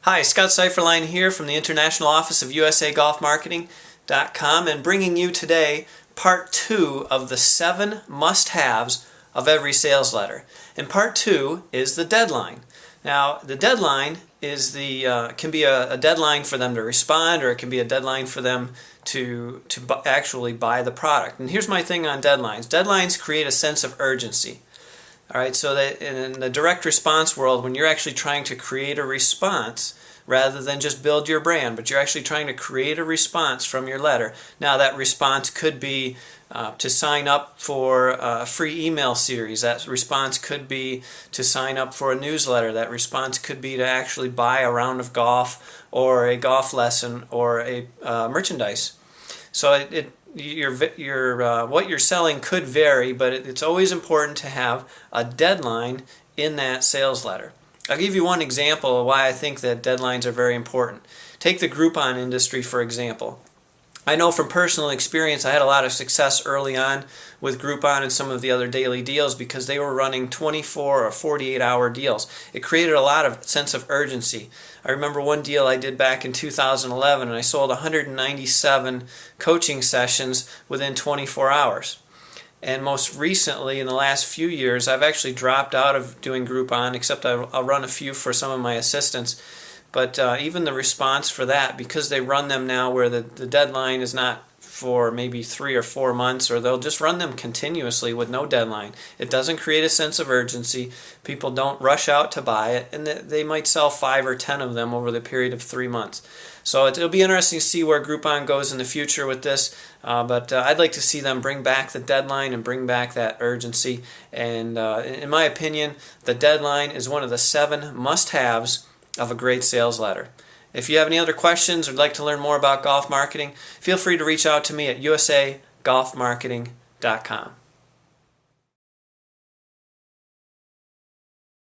Hi, Scott Seifferlein here from the International Office of USAGolfMarketing.com and bringing you today part 2 of the 7 must-haves of every sales letter. And part 2 is the deadline. Now, the deadline is can be a deadline for them to respond, or it can be a deadline for them to actually buy the product. And here's my thing on deadlines. Deadlines create a sense of urgency. All right, so that in the direct response world, when you're actually trying to create a response rather than just build your brand, but you're actually trying to create a response from your letter. Now, that response could be to sign up for a free email series. That response could be to sign up for a newsletter. That response could be to actually buy a round of golf or a golf lesson or a merchandise. So what you're selling could vary, but it's always important to have a deadline in that sales letter. I'll give you one example of why I think that deadlines are very important. Take the Groupon industry, for example. I know from personal experience I had a lot of success early on with Groupon and some of the other daily deals because they were running 24 or 48-hour deals. It created a lot of sense of urgency. I remember one deal I did back in 2011, and I sold 197 coaching sessions within 24 hours. And most recently, in the last few years, I've actually dropped out of doing Groupon, except I'll run a few for some of my assistants. But even the response for that, because they run them now where the deadline is not for maybe 3 or 4 months, or they'll just run them continuously with no deadline. It doesn't create a sense of urgency. People don't rush out to buy it, and they might sell 5 or 10 of them over the period of 3 months. So it'll be interesting to see where Groupon goes in the future with this, but I'd like to see them bring back the deadline and bring back that urgency. And in my opinion, the deadline is one of the 7 must-haves of a great sales letter. If you have any other questions or would like to learn more about golf marketing, feel free to reach out to me at usagolfmarketing.com.